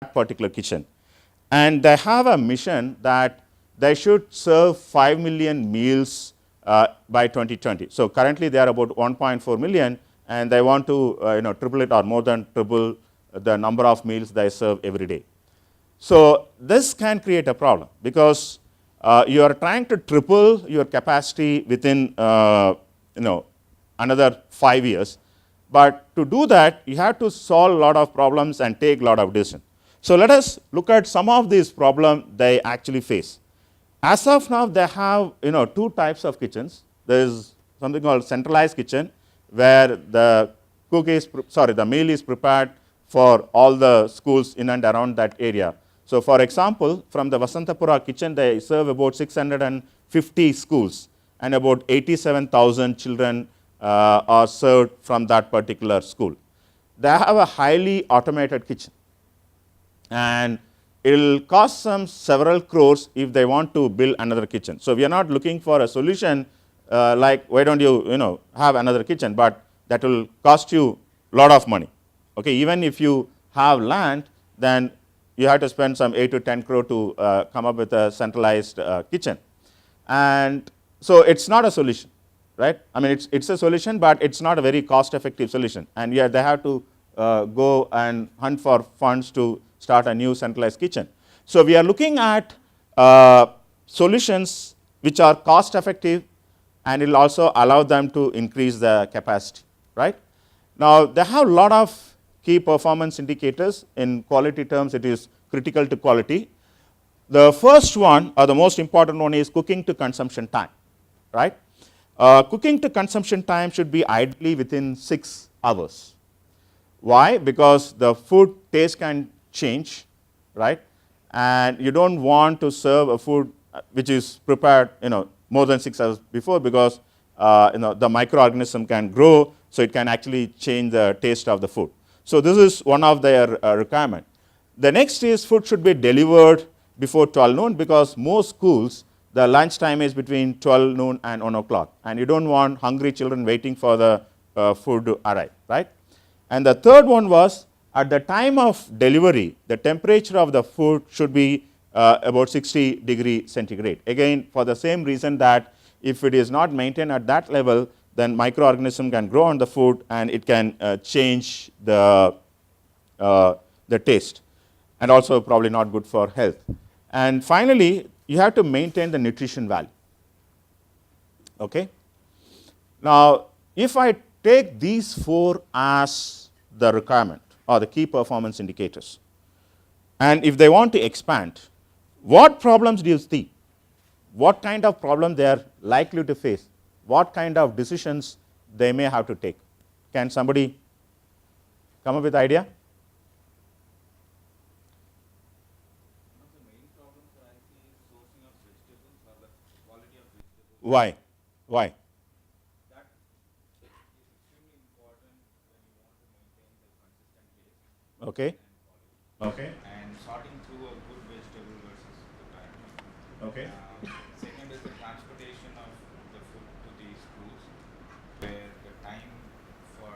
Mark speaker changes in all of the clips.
Speaker 1: particular kitchen. And they have a mission that they should serve 5 million meals by 2020. So currently they are about 1.4 million, and they want to triple it or more than triple the number of meals they serve every day. So this can create a problem because you are trying to triple your capacity within another 5 years. But to do that, you have to solve a lot of problems and take a lot of decisions. So let us look at some of these problems they actually face. As of now, they have two types of kitchens. There is something called centralized kitchen, where the meal is prepared for all the schools in and around that area. So for example, from the Vasantapura kitchen, they serve about 650 schools, and about 87,000 children are served from that particular school. They have a highly automated kitchen, and it will cost them several crores if they want to build another kitchen. So we are not looking for a solution like why don't you have another kitchen, but that will cost you a lot of money. Okay, even if you have land, then you have to spend some 8 to 10 crore to come up with a centralized kitchen. And so it's not a solution, right? I mean, it's a solution, but it's not a very cost-effective solution. And yeah, they have to go and hunt for funds to start a new centralized kitchen. So we are looking at solutions which are cost-effective, and it will also allow them to increase the capacity, right? Now, they have a lot of key performance indicators. In quality terms, it is critical to quality. The first one, or the most important one, is cooking to consumption time, right? Cooking to consumption time should be ideally within 6 hours. Why? Because the food taste can change, right? And you don't want to serve a food which is prepared more than 6 hours before, because the microorganism can grow, so it can actually change the taste of the food. So this is one of their requirement. The next is food should be delivered before 12 noon, because most schools, the lunch time is between 12 noon and 1 o'clock, and you don't want hungry children waiting for the food to arrive, right? And the third one was, at the time of delivery, the temperature of the food should be about 60 degrees centigrade. Again, for the same reason that if it is not maintained at that level, then microorganism can grow on the food, and it can change the taste, and also probably not good for health. And finally, you have to maintain the nutrition value. Okay? Now, if I take these 4 as the requirement or the key performance indicators, and if they want to expand, what problems do you see? What kind of problem they are likely to face? What kind of decisions they may have to take? Can somebody come up with an idea?
Speaker 2: One of the main problems that I see is sourcing of vegetables or the quality of vegetables.
Speaker 1: Why? Why?
Speaker 2: That is extremely important when you want to maintain the consistent taste
Speaker 1: Okay.
Speaker 2: and quality.
Speaker 1: Okay.
Speaker 2: And sorting through a good vegetable versus the bad one.
Speaker 1: Okay.
Speaker 2: Second is the transportation of the food to the schools, where the time for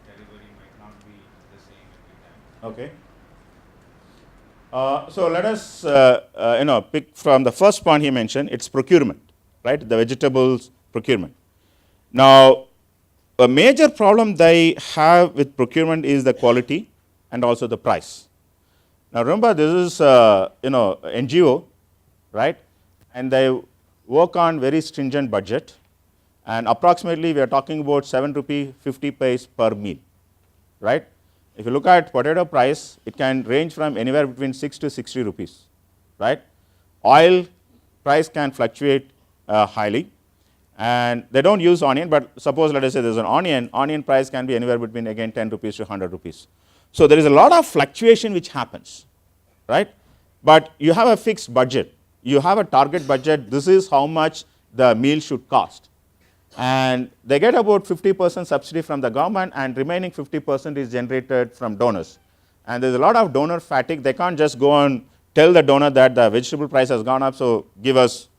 Speaker 2: delivery might not be the same every time.
Speaker 1: Okay. So let us pick from the first point he mentioned. It's procurement, right? The vegetables procurement. Now, a major problem they have with procurement is the quality and also the price. Now remember, this is NGO, right? And they work on very stringent budget, and approximately we are talking about 7 rupee 50 paise per meal, right? If you look at potato price, it can range from anywhere between 6 to 60 rupees, right? Oil price can fluctuate highly, and they don't use onion, but suppose let us say there's an onion price can be anywhere between again 10 rupees to 100 rupees. So there is a lot of fluctuation which happens, right? But you have a fixed budget. You have a target budget. This is how much the meal should cost. And they get about 50% subsidy from the government, and remaining 50% is generated from donors. And there's a lot of donor fatigue. They can't just go and tell the donor that the vegetable price has gone up, so give us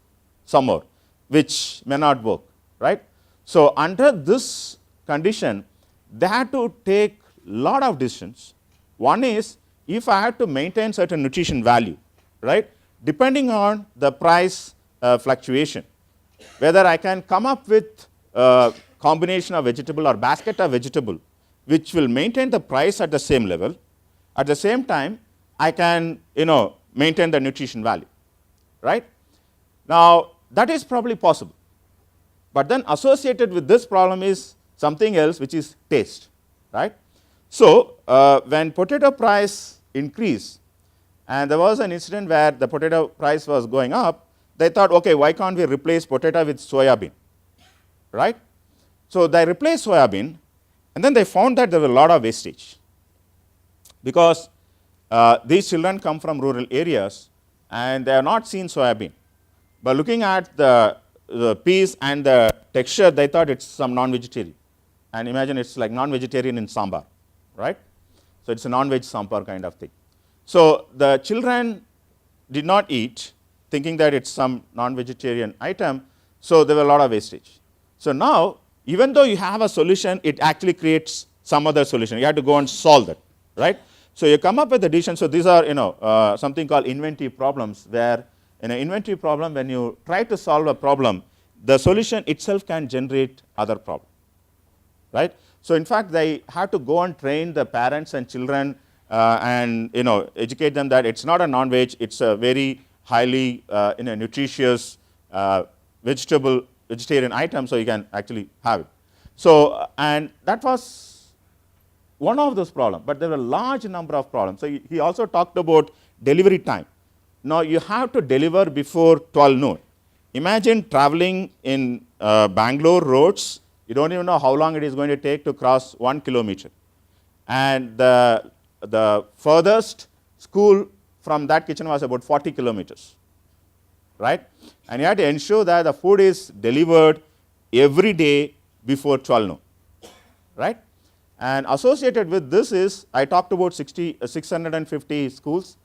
Speaker 1: some more, which may not work, right? So under this condition, they have to take a lot of decisions. One is, if I have to maintain certain nutrition value, right, depending on the price fluctuation, whether I can come up with a combination of vegetable or basket of vegetable which will maintain the price at the same level, at the same time I can maintain the nutrition value, right. Now that is probably possible, but then associated with this problem is something else, which is taste, right. So when potato price increased, and there was an incident where the potato price was going up, they thought, okay, why can't we replace potato with soya bean, right. So they replaced soya bean, and then they found that there was a lot of wastage, because these children come from rural areas and they have not seen soya bean. But looking at the piece and the texture, they thought it's some non-vegetarian. And imagine it's like non-vegetarian in sambar, right? So it's a non-veg sambar kind of thing. So the children did not eat, thinking that it's some non-vegetarian item, so there were a lot of wastage. So now, even though you have a solution, it actually creates some other solution. You have to go and solve that, right? So you come up with a decision. So these are something called inventive problems, where in an inventive problem, when you try to solve a problem, the solution itself can generate other problems, right? So in fact, they have to go and train the parents and children and educate them that it's not a non-veg, it's a very highly nutritious vegetarian item, so you can actually have it. So and that was one of those problems, but there were a large number of problems. So he also talked about delivery time. Now you have to deliver before 12 noon. Imagine traveling in Bangalore roads, you don't even know how long it is going to take to cross 1 kilometer. And the furthest school from that kitchen was about 40 kilometers, right? And you have to ensure that the food is delivered every day before 12 noon, right? And associated with this is, I talked about 650 schools,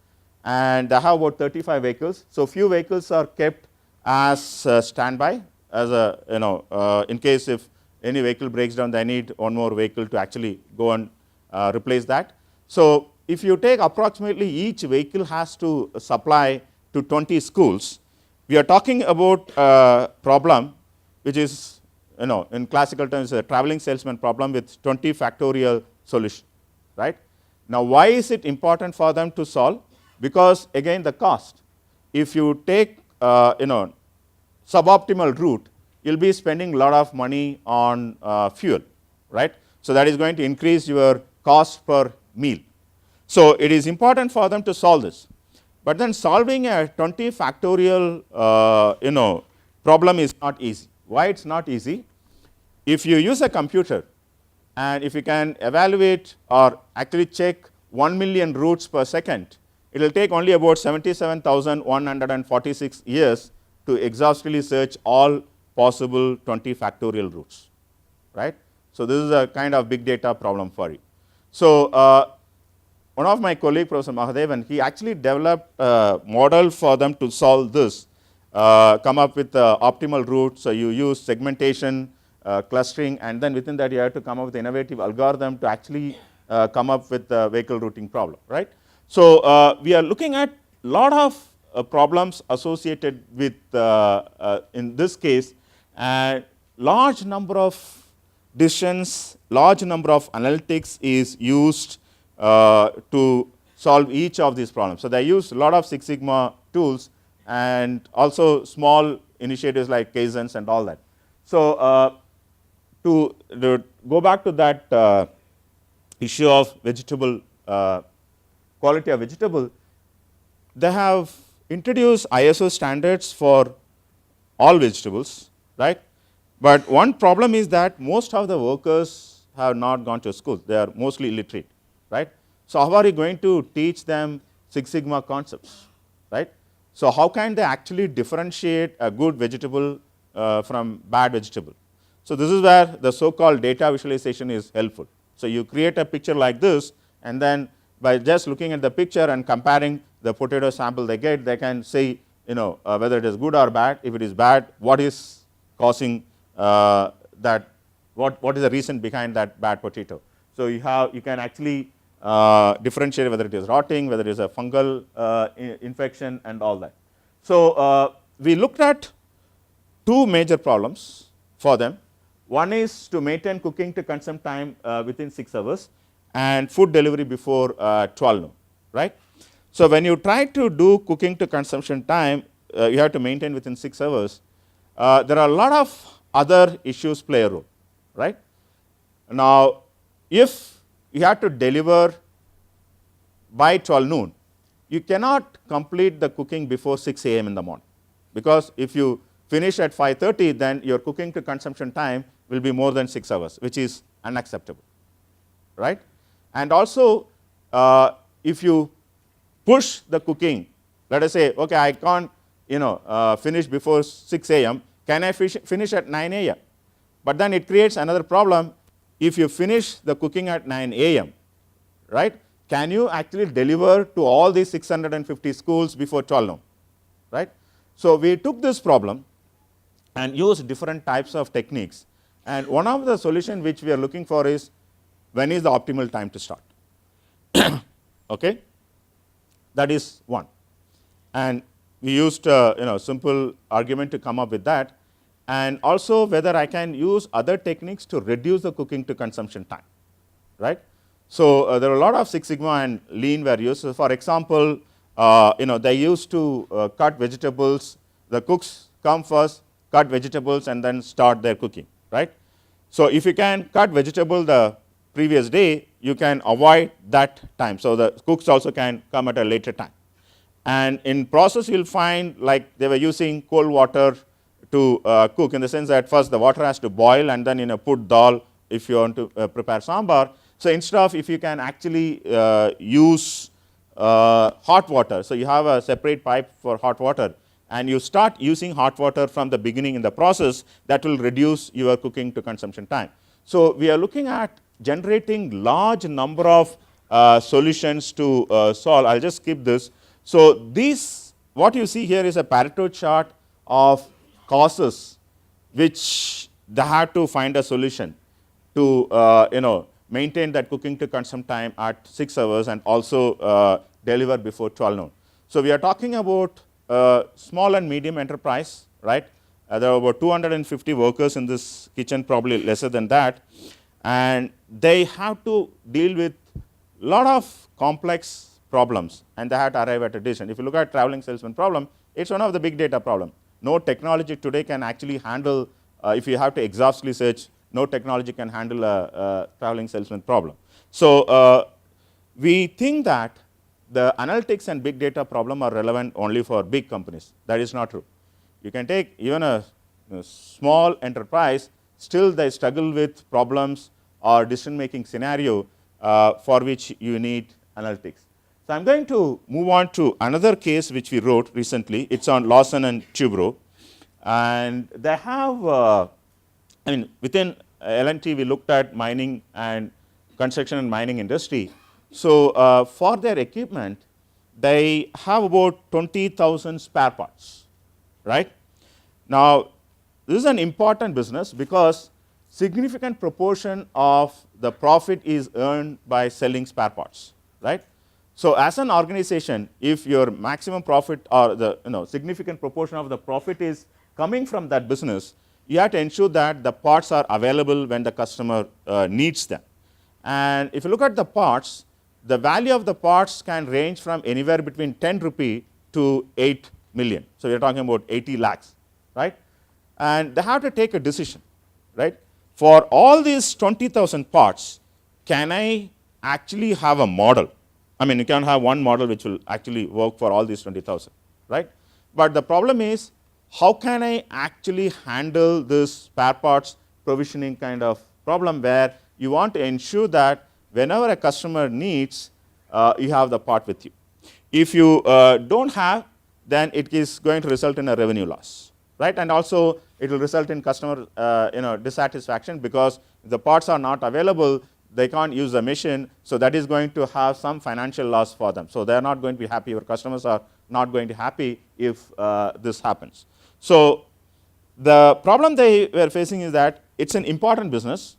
Speaker 1: and they have about 35 vehicles. So few vehicles are kept as standby, as a in case if any vehicle breaks down, they need one more vehicle to actually go and replace that. So if you take approximately each vehicle has to supply to 20 schools, we are talking about a problem which is, in classical terms, a traveling salesman problem with 20 factorial solution, right? Now, why is it important for them to solve? Because again, the cost. If you take, suboptimal route, you'll be spending a lot of money on fuel, right? So that is going to increase your cost per meal. So it is important for them to solve this. But then solving a 20 factorial, problem is not easy. Why it's not easy? If you use a computer, and if you can evaluate or actually check 1 million routes per second, it will take only about 77,146 years to exhaustively search all possible 20 factorial routes, right? So this is a kind of big data problem for you. So one of my colleague, Professor Mahadevan, he actually developed a model for them to solve this, come up with the optimal route. So you use segmentation, clustering, and then within that you have to come up with innovative algorithm to actually come up with the vehicle routing problem, right? So we are looking at a lot of problems associated with, in this case, large number of decisions, large number of analytics is used to solve each of these problems. So they use a lot of Six Sigma tools and also small initiatives like Kaizens and all that. So to go back to that issue of vegetable, quality of vegetable, they have introduced ISO standards for all vegetables, right? But one problem is that most of the workers have not gone to school. They are mostly illiterate, right? So how are you going to teach them Six Sigma concepts, right? So how can they actually differentiate a good vegetable from bad vegetable? So this is where the so-called data visualization is helpful. So you create a picture like this, and then by just looking at the picture and comparing the potato sample they get, they can say, whether it is good or bad. If it is bad, what is causing that? What is the reason behind that bad potato? So you can actually differentiate whether it is rotting, whether it is a fungal infection and all that. So we looked at two major problems for them. One is to maintain cooking to consume time within 6 hours and food delivery before 12 noon, right? So when you try to do cooking to consumption time, you have to maintain within 6 hours. There are a lot of other issues play a role, right? Now, if you have to deliver by 12 noon, you cannot complete the cooking before 6 a.m. in the morning, because if you finish at 5:30, then your cooking to consumption time will be more than 6 hours, which is unacceptable, right? And also, if you push the cooking, let us say, okay, I can't finish before 6 a.m., can I finish at 9 a.m.? But then it creates another problem. If you finish the cooking at 9 a.m., right, can you actually deliver to all these 650 schools before 12 noon, right? So we took this problem and used different types of techniques. And one of the solutions which we are looking for is, when is the optimal time to start? Okay, that is one. And we used simple argument to come up with that, and also whether I can use other techniques to reduce the cooking to consumption time, right? So there are a lot of Six Sigma and Lean were used. So for example, they used to cut vegetables. The cooks come first, cut vegetables, and then start their cooking, right? So if you can cut vegetable the previous day, you can avoid that time. So the cooks also can come at a later time. And in process, you'll find like they were using cold water to cook, in the sense that first the water has to boil, and then put dal if you want to prepare sambar. So instead of, if you can actually use hot water, so you have a separate pipe for hot water, and you start using hot water from the beginning in the process, that will reduce your cooking to consumption time. So we are looking at generating large number of solutions to solve. I'll just skip this. So this, what you see here is a Pareto chart of causes which they have to find a solution to maintain that cooking to consume time at 6 hours and also deliver before 12 noon. So we are talking about small and medium enterprise, right? There are about 250 workers in this kitchen, probably lesser than that, and they have to deal with a lot of complex problems, and they have to arrive at a decision. If you look at traveling salesman problem, it's one of the big data problem. No technology today can actually handle, if you have to exhaustively search, no technology can handle a traveling salesman problem. So we think that the analytics and big data problem are relevant only for big companies. That is not true. You can take even a small enterprise, still they struggle with problems or decision-making scenario for which you need analytics. So I'm going to move on to another case which we wrote recently. It's on Lawson and Tubro, and they have, within L&T we looked at mining and construction and mining industry. So for their equipment, they have about 20,000 spare parts, right? Now, this is an important business because significant proportion of the profit is earned by selling spare parts, right? So as an organization, if your maximum profit or the significant proportion of the profit is coming from that business, you have to ensure that the parts are available when the customer needs them. And if you look at the parts, the value of the parts can range from anywhere between 10 rupee to 8 million. So we are talking about 80 lakhs, right? And they have to take a decision, right? For all these 20,000 parts, can I actually have a model? I mean, you can have one model which will actually work for all these 20,000, right? But the problem is, how can I actually handle this spare parts provisioning kind of problem, where you want to ensure that whenever a customer needs, you have the part with you. If you don't have, then it is going to result in a revenue loss, right? And also, it will result in customer dissatisfaction, because if the parts are not available, they can't use the machine, so that is going to have some financial loss for them. So they are not going to be happy, your customers are not going to be happy if this happens. So the problem they were facing is that it's an important business.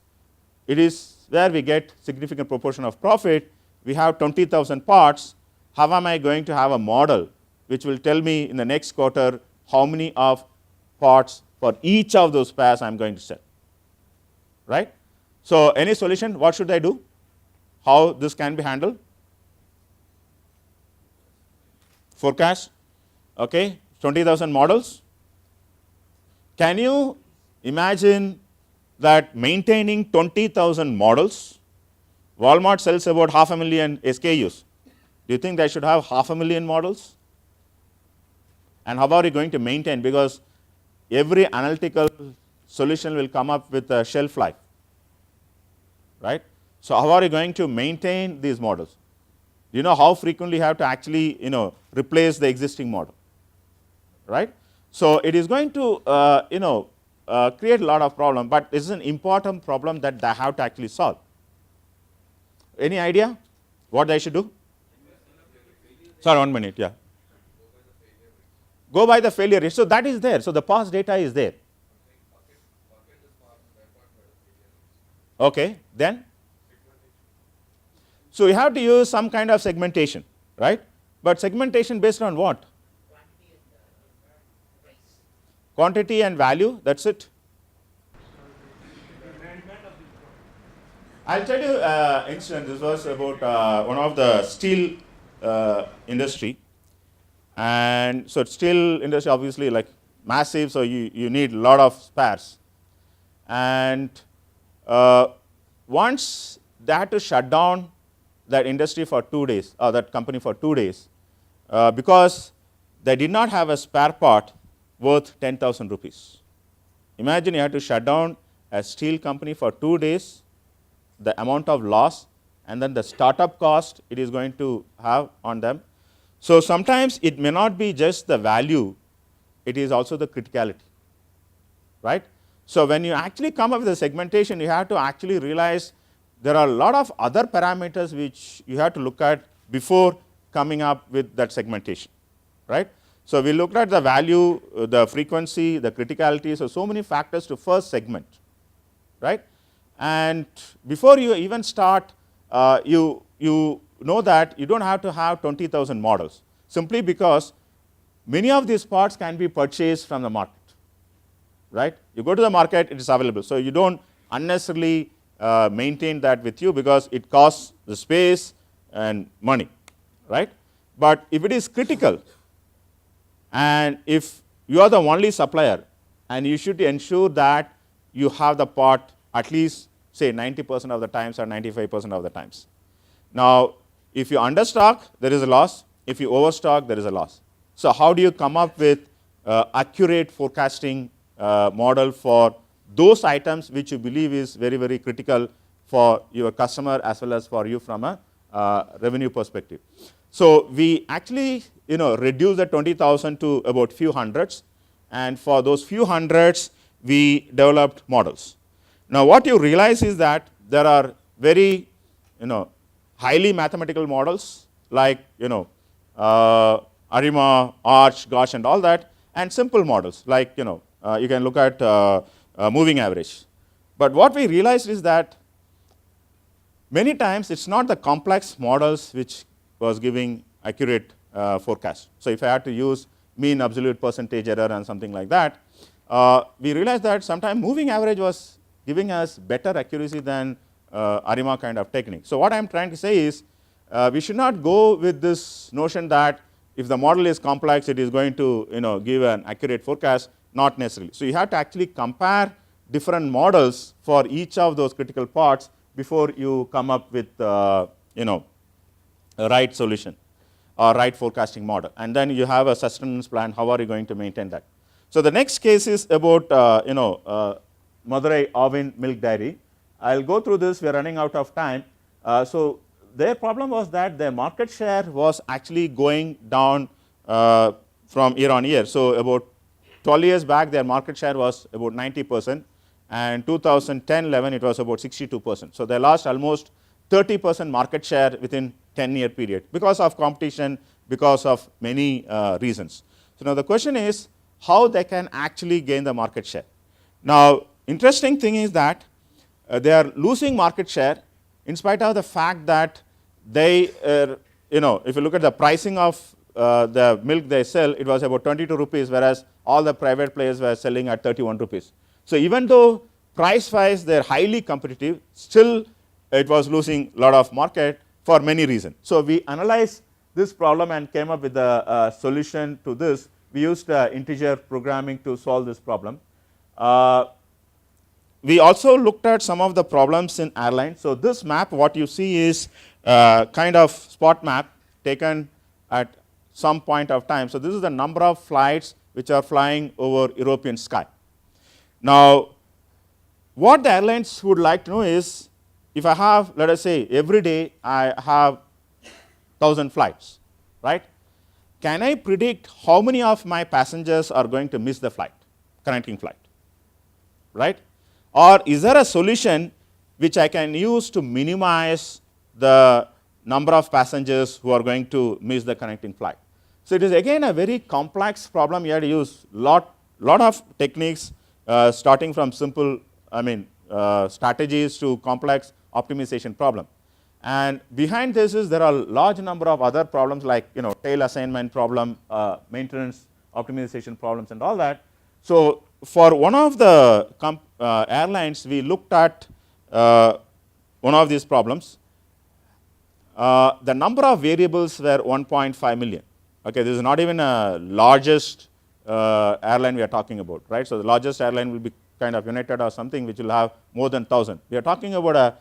Speaker 1: It is where we get significant proportion of profit, we have 20,000 parts, how am I going to have a model which will tell me in the next quarter how many of parts for each of those pairs I'm going to sell, right? So any solution, what should I do? How this can be handled? Forecast, okay, 20,000 models. Can you imagine that maintaining 20,000 models, Walmart sells about 500,000 SKUs. Do you think they should have 500,000 models? And how are you going to maintain? Because every analytical solution will come up with a shelf life, right? So how are you going to maintain these models? Do you know how frequently you have to actually, replace the existing model, right? So it is going to, create a lot of problem, but this is an important problem that they have to actually solve. Any idea what they should do? Sorry, 1 minute, yeah. Go by the failure rate. So that is there. So the past data is there. Okay, then? So you have to use some kind of segmentation, right? But segmentation based on what? Quantity and value, that's it. I'll tell you an incident. This was about one of the steel industry. And so steel industry obviously like massive, so you need a lot of spares. And once they had to shut down that industry for 2 days, or that company for 2 days, because they did not have a spare part worth 10,000 rupees. Imagine you had to shut down a steel company for 2 days, the amount of loss, and then the startup cost it is going to have on them. So sometimes it may not be just the value, it is also the criticality, right? So when you actually come up with a segmentation, you have to actually realize there are a lot of other parameters which you have to look at before coming up with that segmentation, right? So we looked at the value, the frequency, the criticality, so many factors to first segment, right? And before you even start, you know that you don't have to have 20,000 models, simply because many of these parts can be purchased from the market, right? You go to the market, it is available. So you don't unnecessarily maintain that with you, because it costs the space and money, right? But if it is critical, and if you are the only supplier, and you should ensure that you have the part at least say 90% of the times or 95% of the times. Now, if you understock, there is a loss. If you overstock, there is a loss. So how do you come up with accurate forecasting model for those items which you believe is very, very critical for your customer as well as for you from a revenue perspective? So we actually reduce the 20,000 to about few hundreds, and for those few hundreds we developed models. Now what you realize is that there are very highly mathematical models like Arima, Arch, Gauss and all that, and simple models like you can look at moving average. But what we realized is that many times it's not the complex models which was giving accurate forecast. So if I had to use mean absolute percentage error and something like that, we realized that sometimes moving average was giving us better accuracy than Arima kind of technique. So what I'm trying to say is we should not go with this notion that if the model is complex, it is going to give an accurate forecast. Not necessarily. So you have to actually compare different models for each of those critical parts before you come up with a right solution or right forecasting model. And then you have a sustenance plan. How are you going to maintain that? So the next case is about Madurai Avin Milk Dairy. I'll go through this. We are running out of time. So their problem was that their market share was actually going down from year on year. So about 12 years back, their market share was about 90%, and 2010-11 it was about 62%. So they lost almost 30% market share within 10-year period because of competition, because of many reasons. So now the question is how they can actually gain the market share. Now interesting thing is that they are losing market share in spite of the fact that they, if you look at the pricing of the milk they sell, it was about 22 rupees, whereas all the private players were selling at 31 rupees. So even though price-wise they're highly competitive, still it was losing a lot of market for many reasons. So we analyzed this problem and came up with a solution to this. We used integer programming to solve this problem. We also looked at some of the problems in airlines. So this map, what you see is kind of spot map taken at some point of time. So this is the number of flights which are flying over European sky. Now, what the airlines would like to know is, if I have, let us say, every day I have 1,000 flights, right? Can I predict how many of my passengers are going to miss the flight, connecting flight, right? Or is there a solution which I can use to minimize the number of passengers who are going to miss the connecting flight? So it is again a very complex problem. You have to use lot of techniques, starting from simple, strategies to complex optimization problem. And behind this is there are large number of other problems like tail assignment problem, maintenance optimization problems, and all that. So for one of the airlines, we looked at one of these problems. The number of variables were 1.5 million. Okay, this is not even a largest airline we are talking about, right? So the largest airline will be kind of United or something, which will have more than 1,000. We are talking about a